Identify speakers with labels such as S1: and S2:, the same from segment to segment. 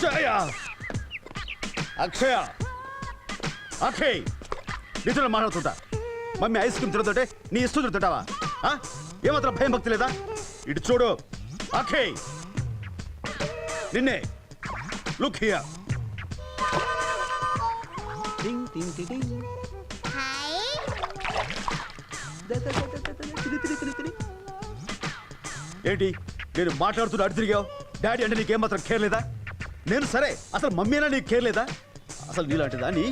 S1: అక్షయ అక్షయ అక్షయ్ నీతో మాట్లాడుతుంటా. Mummy ice cream తినతోటే నీ ఇష్టం తింటావా? ఏమాత్రం భయం భక్తి లేదా? ఇటు చూడు అక్షయ్, నిన్నే. Look here. టింగ్ టింగ్ టింగ్. ఏంటి నేను మాట్లాడుతున్నా అటు తిరిగావు? డాడీ అంటే నీకేం మాత్రం కేర్ లేదా? నేను సరే, అసలు మమ్మీ అయినా నీకు కేర్ లేదా? అసలు నీలాంటిదా నీ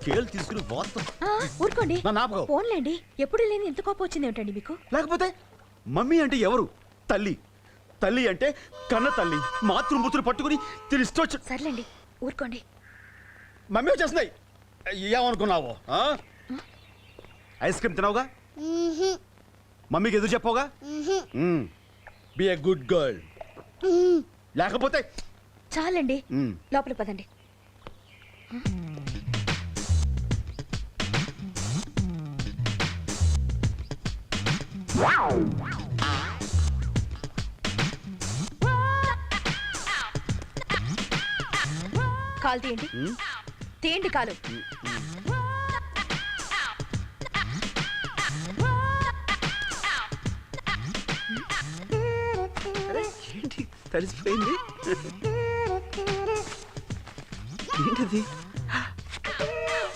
S1: కేర్ తీసుకుని
S2: ఊరుకోండి. ఫోన్లేండి, ఎప్పుడు లేని ఎంత కోపం వచ్చింది ఏమిటండి మీకు?
S1: లేకపోతే మమ్మీ అంటే ఎవరు? తల్లి. తల్లి అంటే కన్న తల్లి. మాతృమూతులు పట్టుకుని తిరిగి.
S2: సర్లేండి ఊరుకోండి.
S1: మమ్మీ వచ్చేస్తున్నాయి. ఏమనుకున్నావు? ఐస్ క్రీమ్ తిన్నావుగా? మమ్మీకి ఎదురు చెప్పవుగా? Be a good girl. లేకపోతే
S2: చాలండి, లోపల పదండి. కాలు తీయండి, తీయండి కాలు.
S1: తడిసిపోయింది. ఏంటిది?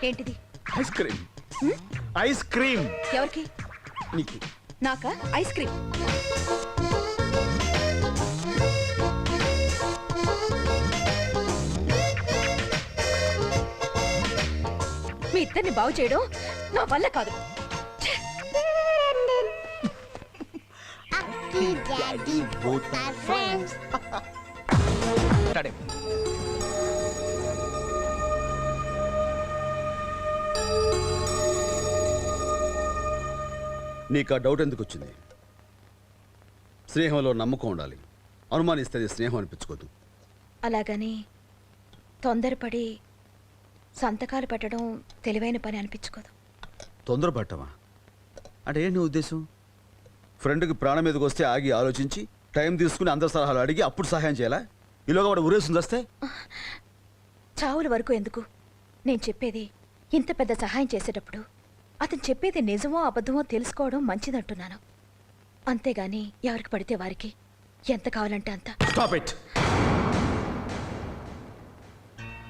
S2: ఏంటిది?
S1: Ice cream. Ice cream.
S2: ఎవరికి?
S1: నీకు.
S2: నాకా ఐస్ క్రీమ్? మీ ఇద్దరిని బాగు చేయడం నా వల్ల కాదు.
S1: నీకు ఆ డౌట్ ఎందుకు వచ్చింది? స్నేహంలో నమ్మకం ఉండాలి. అనుమానిస్తే స్నేహం అనిపించుకోదు.
S2: అలాగని తొందరపడి సంతకాలు పెట్టడం తెలివైన పని అనిపించుకోదు.
S1: తొందరపడటమా అంటే ఏంటి నీ ఉద్దేశం? ఫ్రెండ్కి ప్రాణం మీదకి వస్తే ఆగి ఆలోచించి టైం తీసుకుని అందరి సలహాలు అడిగి అప్పుడు సహాయం చేయాలా? ఈలోగా వాడు ఉరేస్తుంది వస్తే
S2: చావుల వరకు ఎందుకు? నేను చెప్పేది, ఇంత పెద్ద సహాయం చేసేటప్పుడు అతను చెప్పేది నిజమో అబద్ధమో తెలుసుకోవడం మంచిదంటున్నాను. అంతేగాని ఎవరికి పడితే వారికి ఎంత కావాలంటే అంత.
S1: Stop it.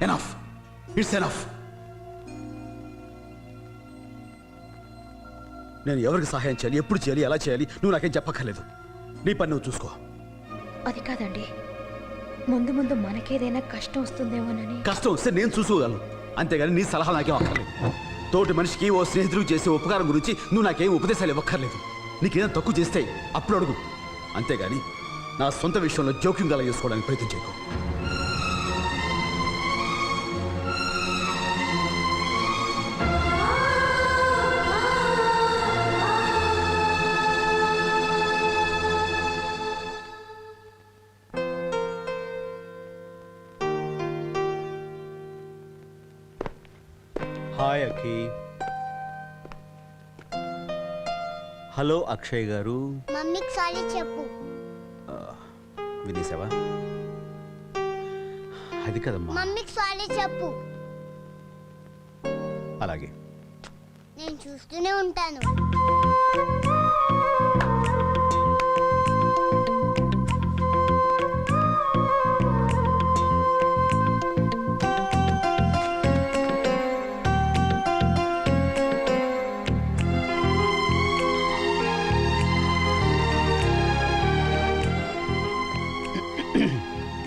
S1: Enough. It's enough. నేను ఎవరికి సహాయం చేయాలి, ఎప్పుడు చేయాలి, ఎలా చేయాలి నువ్వు నాకేం చెప్పక్కర్లేదు. నీ పని నువ్వు చూసుకో.
S2: అది కాదండి, ముందు ముందు మనకేదైనా కష్టం వస్తుందేమోనని.
S1: కష్టం వస్తే నేను చూసుకోగలను, అంతేగాని నీ సలహా నాకేం అక్కర్లేదు. తోటి మనిషికి ఓ స్నేహితుడికి చేసే ఉపకారం గురించి నువ్వు నాకేం ఉపదేశాలు ఇవ్వక్కర్లేదు. నీకేదైనా తక్కువ చేస్తే అప్పుడు అడుగు, అంతేగాని నా సొంత విషయంలో జోక్యం గల చేసుకోవడానికి ప్రయత్నం చేయకు.
S3: హాయ్ అఖి. హలో అక్షయ్ గారు.
S4: మమ్మీకి సారీ చెప్పు.
S1: వినేసావా? అది కదమ్మా.
S4: మమ్మీకి సారీ చెప్పు.
S1: అలాగే.
S4: నేను చూస్తూనే ఉంటాను.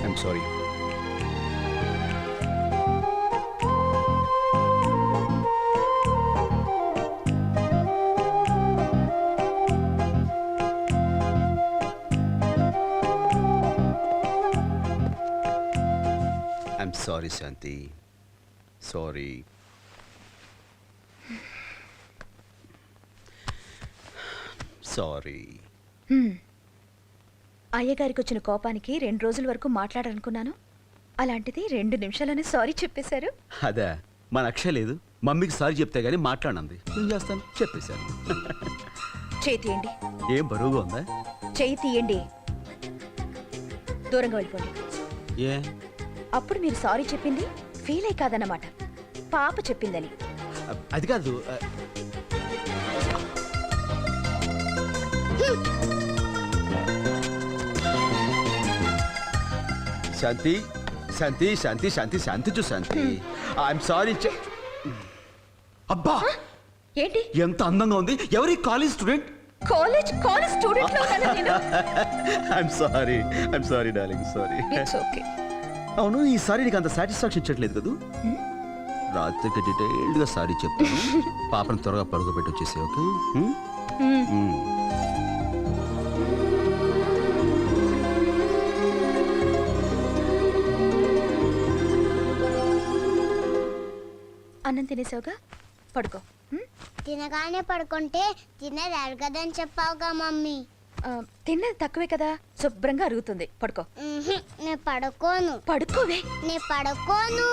S1: I'm sorry. I'm sorry, Shanti. Sorry. Sorry.
S2: అయ్యగారికి వచ్చిన కోపానికి 2 రోజుల వరకు మాట్లాడాలనుకున్నాను. అలాంటిది 2 నిమిషాలనే సారీ చెప్పేశారు.
S1: అదే మన అక్షయ లేదు, మమ్మీకి సారీ చెప్తే గానీ మాట్లాడండి. ఏం చేస్తాను, చెప్పేశాను.
S2: చేయి తీయండి.
S1: ఏం బరువుగా ఉందా?
S2: చేయి తీయండి. దూరంగా వెళ్ళిపోండి.
S1: ఏ
S2: అప్పుడు మీరు సారీ చెప్పింది ఫీల్ అయి కాదన్నమాట, పాప చెప్పిందని.
S1: అది కాదు. శాంతి శాంతి శాంతి శాంతి శాంతి చూ శాంతి, ఐఎమ్ సారీ. అబ్బా
S2: ఏంటి
S1: ఎంత అందంగా ఉంది. ఎవరి కాలేజ్ స్టూడెంట్?
S2: కాలేజ్ స్టూడెంట్ లో ఉన్నానా నేను?
S1: I'm sorry darling, sorry.
S2: It's okay.
S1: అవును, ఈసారి నీకు అంత సాటిస్ఫాక్షన్ ఇచ్చట్లేదు కదా? రాత్రికి డీటెయిల్డ్ గా సారీ చెప్తాను. పాపను త్వరగా పడుకోబెట్టి వచ్చేసి, ఓకే?
S2: అన్నం తినేసావుగా, పడుకో.
S4: తినగానే పడుకుంటే తినేది అరగదని చెప్పావుగా మమ్మీ.
S2: తిన్నది తక్కువే కదా, శుభ్రంగా అరుగుతుంది. పడుకో.
S4: నేను పడుకోను.
S2: పడుకోవే.
S4: నేను పడుకోను.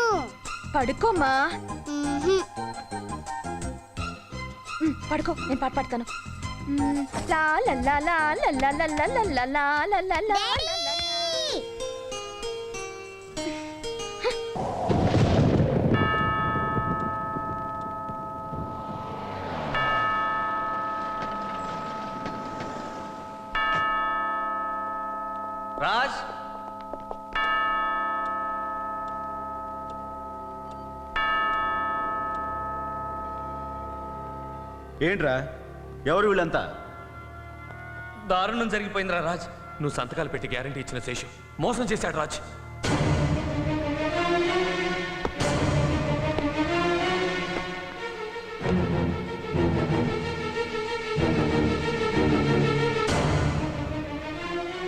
S2: పడుకోమా.
S4: మ్మ్హ్మ్.
S2: పడుకో, నేను పాట పాడతాను. లా లా లా లా లా లా లా లా లా లా లా లా లా లా.
S4: డాడీ!
S3: రాజ్,
S1: ఏంట్రా, ఎవరు వీళ్ళంతా?
S5: దారుణం జరిగిపోయిందిరా రాజ్. నువ్వు సంతకాలు పెట్టి గ్యారంటీ ఇచ్చిన శేషు మోసం చేశాడు రాజ్.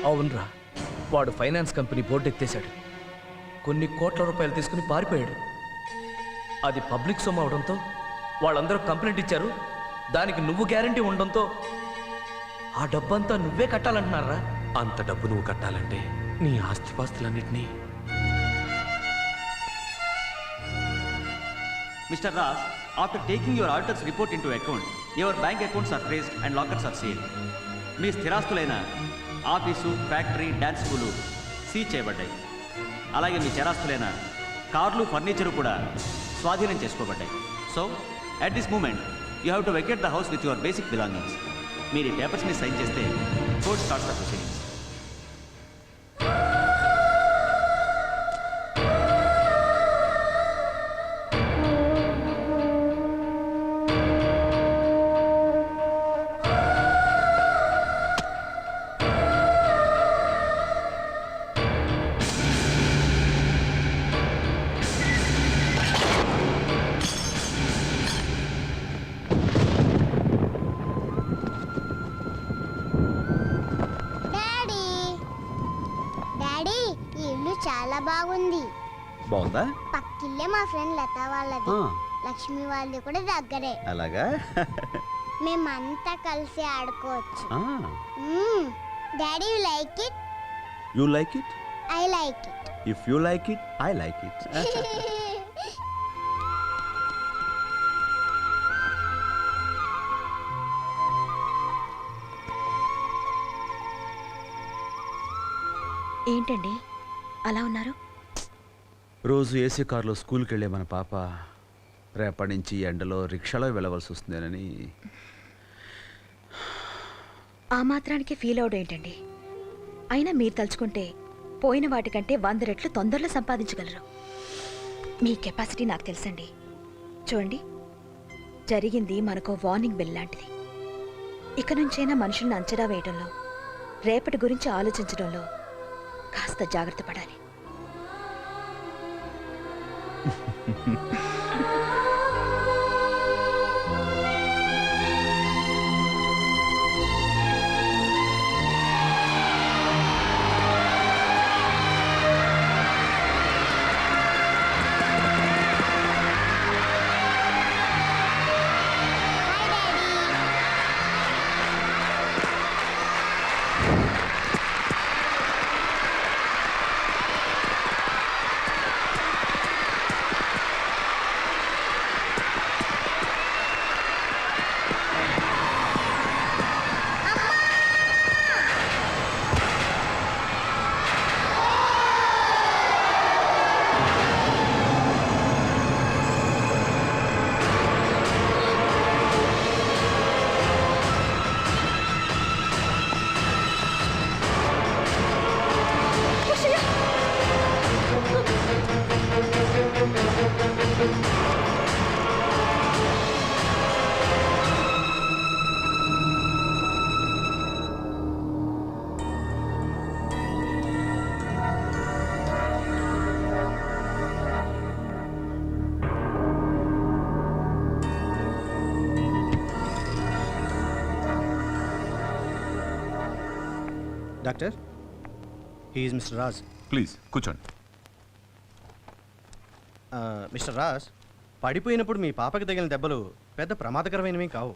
S5: అవునరా, వాడు ఫైనాన్స్ కంపెనీ బోర్డు ఎత్తేశాడు. కొన్ని కోట్ల రూపాయలు తీసుకుని పారిపోయాడు. అది పబ్లిక్ సొమ్ము అవడంతో వాళ్ళందరూ కంప్లైంట్ ఇచ్చారు. దానికి నువ్వు గ్యారంటీ ఉండడంతో ఆ డబ్బంతా నువ్వే కట్టాలంటున్నారా? అంత డబ్బు నువ్వు కట్టాలంటే నీ ఆస్తిపాస్తులన్నింటినీ.
S3: Mr. Ras, after taking your auditor's report into account, your bank accounts are traced and lockers are sealed. మీ స్థిరాస్తులైన office, factory, dance school seize చేయబడ్డాయి. అలాగే మీ చరాస్తులైన కార్లు, ఫర్నిచరు కూడా స్వాధీనం చేసుకోబడ్డాయి. So at this moment you have to vacate the house with your basic belongings. మీరు ఈ పేపర్స్ని సైన్ చేస్తే court starts the proceedings.
S4: Daddy daddy, ఈ ఇల్లు చాలా బాగుంది.
S1: బాగుందా?
S4: పక్కిల్లే మా ఫ్రెండ్ లత వాళ్ళది.
S1: ఆ.
S4: లక్ష్మి వాళ్ళది కూడా దగ్గరే.
S1: అలాగా?
S4: మేమంతా కలిసి ఆడుకోవచ్చు. Daddy, you like it?
S1: You like it?
S4: I like it.
S1: If you like it, I like it.
S2: ఏంటండి అలా ఉన్నారు?
S1: రోజు ఏసీ కారులో స్కూల్కి వెళ్ళే మన పాప రేపటి నుంచి ఎండలో రిక్షాలో వెళ్ళవలసి వస్తుందేనని.
S2: ఆ మాత్రానికి ఫీల్ అవడం ఏంటండి? అయినా మీరు తలుచుకుంటే పోయిన వాటికంటే 100 రెట్లు తొందరలో సంపాదించగలరు. మీ కెపాసిటీ నాకు తెలుసండి. చూడండి, జరిగింది మనకు వార్నింగ్ బెల్ లాంటిది. ఇక నుంచైనా మనుషుల్ని అంచనా వేయడంలో, రేపటి గురించి ఆలోచించడంలో కాస్త జాగ్రత్త పడాలి.
S6: Doctor he's mister Raj.
S7: Please కూర్చోండి.
S6: మిస్టర్ రాజ్, పడిపోయినప్పుడు మీ పాపకి తగిలిన దెబ్బలు పెద్ద ప్రమాదకరమైనవి కావు.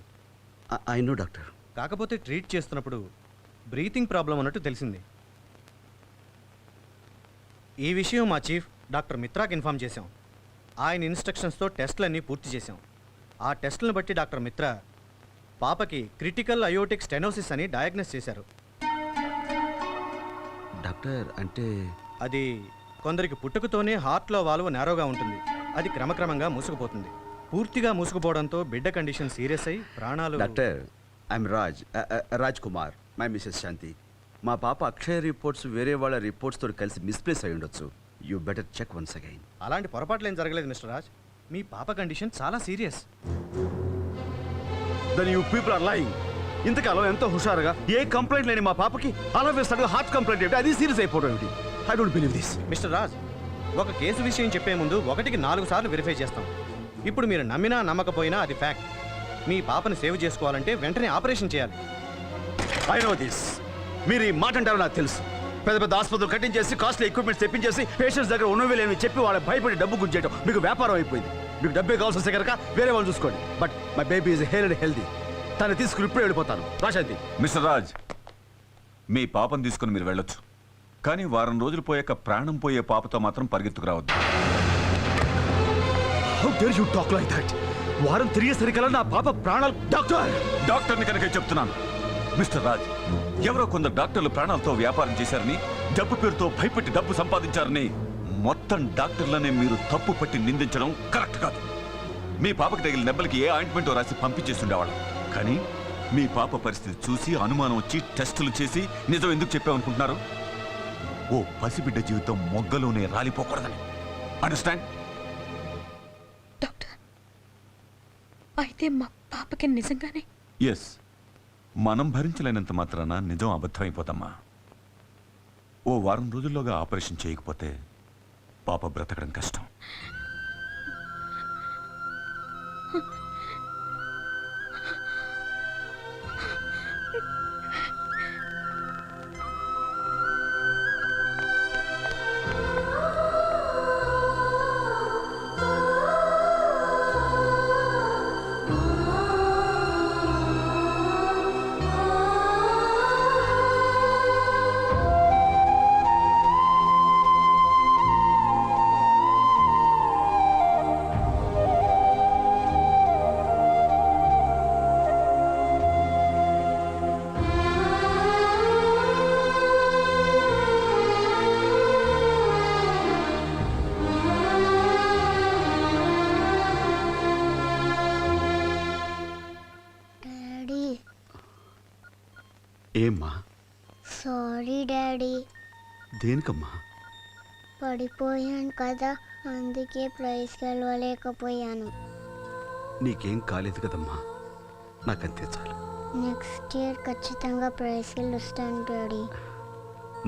S1: I know doctor.
S6: కాకపోతే ట్రీట్ చేస్తున్నప్పుడు బ్రీతింగ్ ప్రాబ్లం అన్నట్టు తెలిసింది. ఈ విషయం మా చీఫ్ డాక్టర్ మిత్రాకి ఇన్ఫామ్ చేశాం. ఆయన ఇన్స్ట్రక్షన్స్తో టెస్టులన్నీ పూర్తి చేశాం. ఆ టెస్టులను బట్టి డాక్టర్ మిత్రా పాపకి క్రిటికల్ అయోటిక్ స్టెనోసిస్ అని డయాగ్నోస్ చేశారు.
S1: డాక్టర్ అంటే
S6: అది కొందరికి పుట్టుకతోనే హార్ట్లో వాల్వ్ నేరోగా ఉంటుంది. అది క్రమక్రమంగా మూసుకుపోతుంది. పూర్తిగా మూసుకుపోవడంతో బిడ్డ కండిషన్ సీరియస్ అయి ప్రాణాలు.
S1: Doctor I am Raj Kumar, my Mrs Shanti. మా పాప అక్షయ రిపోర్ట్స్ వేరే వాళ్ళ రిపోర్ట్స్ తోటి కలిసి మిస్ప్లేస్ అయి ఉండొచ్చు. You better check once again.
S6: అలాంటి పొరపాట్లు ఏం జరగలేదు మిస్టర్ రాజ్. మీ పాప కండిషన్ చాలా serious.
S1: Then you people are lying. ఇంతకాలం ఎంతో హుషారుగా ఏ కంప్లైంట్ లేని మా పాపకి అలా వేస్తాడు హార్ట్ కంప్లైంట్ ఏమిటి, అది సీరియస్ అయిపోవడం ఏమిటి? I don't believe this.
S6: Mister Raj, ఒక కేసు విషయం చెప్పే ముందు 1కి 4 సార్లు వెరిఫై చేస్తాం. ఇప్పుడు మీరు నమ్మినా నమ్మకపోయినా అది ఫ్యాక్ట్. మీ పాపని సేవ్ చేసుకోవాలంటే వెంటనే ఆపరేషన్ చేయాలి.
S1: I know this. మీరు ఈ మాట అంటారో నాకు తెలుసు. పెద్ద పెద్ద ఆసుపత్రులు కట్టించేసి కాస్ట్లీ ఎక్విప్మెంట్స్ తెప్పించేసి పేషెంట్స్ దగ్గర ఉన్నవి లేని చెప్పి వాళ్ళ భయపడి డబ్బు గుంజేయడం మీకు వ్యాపారం అయిపోయింది. మీకు డబ్బే కావాల్సి వస్తే కనుక వేరే వాళ్ళు చూసుకోండి. But my baby is healthy. తను తీసుకుని ఇప్పుడే వెళ్ళిపోతాను. రాశాంతి.
S7: మిస్టర్ రాజ్, మీ పాపను తీసుకుని మీరు వెళ్ళొచ్చు, కానీ వారం రోజులు పోయాక ప్రాణం పోయే పాపతో మాత్రం పరిగెత్తుకు రావద్దు.
S1: How dare you talk like that? వారం తిరిగేసరికల్లా నా పాప ప్రాణాలు.
S7: డాక్టర్ని కనుక చెప్తున్నాను. మిస్టర్ రాజ్, ఎవరో కొందరు డాక్టర్లు ప్రాణాలతో వ్యాపారం చేశారని, డబ్బు పేరుతో భయపెట్టి డబ్బు సంపాదించారని మొత్తం డాక్టర్లనే మీరు తప్పు పట్టి నిందించడం కరెక్ట్ కాదు. మీ పాపకి తగిలిన దెబ్బలకి ఏ ఆయింట్మెంట్ రాసి పంపించేస్తుండేవాళ్ళం. కానీ మీ పాప పరిస్థితి చూసి అనుమానం వచ్చి టెస్టులు చేసి నిజం ఎందుకు చెప్పామనుకుంటున్నారు? ఓ పసిబిడ్డ జీవితం మొగ్గలోనే రాలిపోకూడదని. అండర్స్టాండ్?
S2: డాక్టర్, అయితే మా పాపకి నిజంగానే?
S7: ఎస్. మనం భరించలేనంత మాత్రాన నిజం అబద్ధమైపోతామా? ఓ వారం రోజుల్లోగా ఆపరేషన్ చేయకపోతే పాప బ్రతకడం కష్టం.
S4: డాడీ,
S1: ఏమ్మా?
S4: Sorry daddy.
S1: దేనికమ్మా?
S4: పడిపోయాను కదా, అందుకే ప్రైజ్ గెలవలేకపోయాను.
S1: నీకేం కాలేదు కదమ్మా, నాకంతే చాలు.
S4: నెక్స్ట్ ఇయర్ ఖచ్చితంగా ప్రైజ్ గెలుస్తాను డాడీ.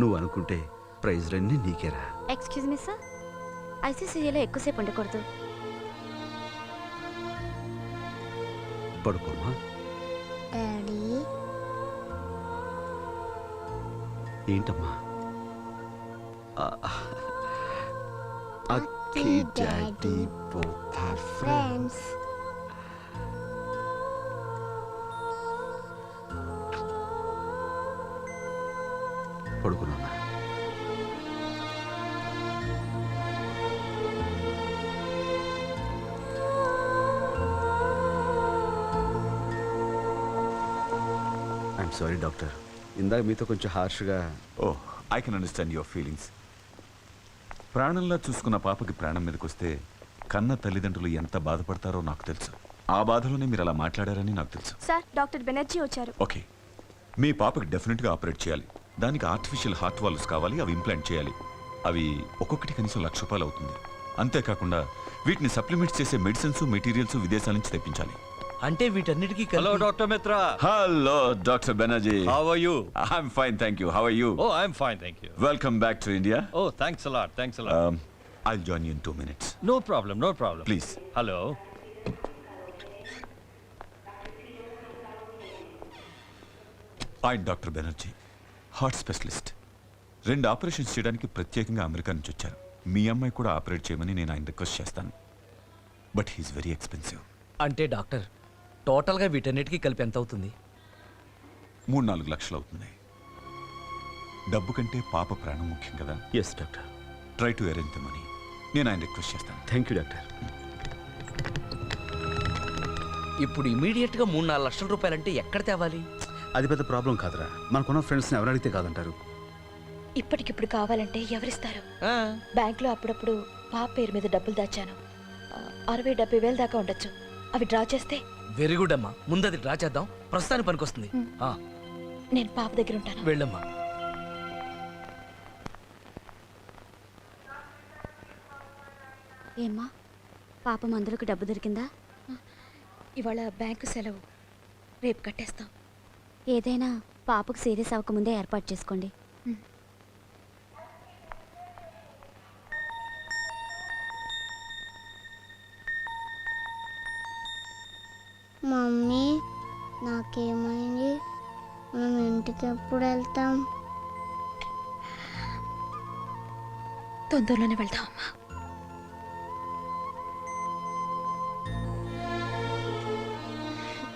S1: నువ్వు అనుకుంటే ప్రైజ్లన్నీ నీకేరా.
S8: ఎక్స్క్యూజ్ మీ సార్, ఐసీసీలో ఎక్కువసేపు ఉండకూడదు.
S1: పడుకోమ్మా.
S4: డాడీ,
S1: ఏంటమ్మా? Akki daddy both are friends.
S4: Friends.
S1: పడుకున్నా. ఐఎమ్ సారీ డాక్టర్, ఇందాక మీతో కొంచెం హార్ష్గా.
S7: Oh, I can understand your feelings. ప్రాణంలా చూసుకున్న పాపకి ప్రాణం మీదకి వస్తే కన్న తల్లిదండ్రులు ఎంత బాధపడతారో నాకు తెలుసు. ఆ బాధలోనే మీరు అలా మాట్లాడారని నాకు తెలుసు.
S8: సార్, డాక్టర్ బెనర్జీ వచ్చారు.
S7: ఓకే, మీ పాపకి డెఫినెట్గా ఆపరేట్ చేయాలి. దానికి ఆర్టిఫిషియల్ హార్ట్ వాల్వ్స్ కావాలి, అవి ఇంప్లాంట్ చేయాలి. అవి ఒక్కొక్కటి కనీసం ₹1,00,000 అవుతుంది. అంతేకాకుండా వీటిని సప్లిమెంట్స్ చేసే మెడిసిన్స్, మెటీరియల్స్ విదేశాల నుంచి తెప్పించాలి.
S5: అంటే వీటన్నిటికీ
S9: Hello, Dr. Mitra.
S7: Hello doctor Banerjee.
S9: How are you?
S7: I'm fine, thank you. How are you?
S9: Oh, I'm fine, thank you.
S7: Welcome back to India.
S9: Oh, thanks a lot, thanks a lot.
S7: I'll join you in 2 minutes.
S9: No problem, no problem.
S7: Please.
S9: Hello.
S7: Hi, Dr. Banerjee. Heart specialist 2 operations చేయడానికి ప్రత్యేకంగా America నుంచి వచ్చారు. మీ అమ్మాయి కూడా operate చేయమని నేను ఆయన request చేస్తాను. But he's very expensive.
S5: అంటే డాక్టర్ టోటల్గా వీటన్నిటికీ కలిపి ఎంత అవుతుంది?
S7: 3-4 లక్షలు అవుతుంది. డబ్బు కంటే పాప ప్రాణం ముఖ్యం కదా.
S1: Yes doctor.
S7: Try to arrange the money. నేను ఆయన రిక్వెస్ట్ చేస్తాను.
S1: Thank you doctor.
S5: ఇప్పుడు ఇమీడియట్గా 3-4 లక్షల రూపాయలంటే ఎక్కడ తేవాలి?
S1: అది పెద్ద ప్రాబ్లం కాదురా. మనకున్న ఫ్రెండ్స్ని ఎవరు అడిగితే కాదంటారు.
S2: ఇప్పటికిప్పుడు కావాలంటే ఎవరిస్తారు?
S5: ఆ,
S2: బ్యాంక్లో అప్పుడప్పుడు పాప పేరు మీద డబ్బులు దాచాను. 60-70 వేలు దాకా ఉండొచ్చు. అవి డ్రా చేస్తే
S5: వెరీ గుడ్ అమ్మా. ముందు అది డ్రా చేద్దాం, ప్రస్తుతానికి పనికొస్తుంది. ఆ,
S2: నేను పాప దగ్గర ఉంటాను.
S5: వెళ్ళమ్మా.
S8: ఏమ్మా పాప మందులకు డబ్బు దొరికిందా?
S2: ఇవాళ బ్యాంకు సెలవు, రేపు కట్టేస్తాం.
S8: ఏదైనా పాపకు సీరియస్ అవ్వకముందే ఏర్పాటు చేసుకోండి.
S4: మమ్మీ నాకేమైంది? మనం ఇంటికి ఎప్పుడు వెళ్తాం?
S2: తొందరలోనే వెళ్తాం అమ్మా.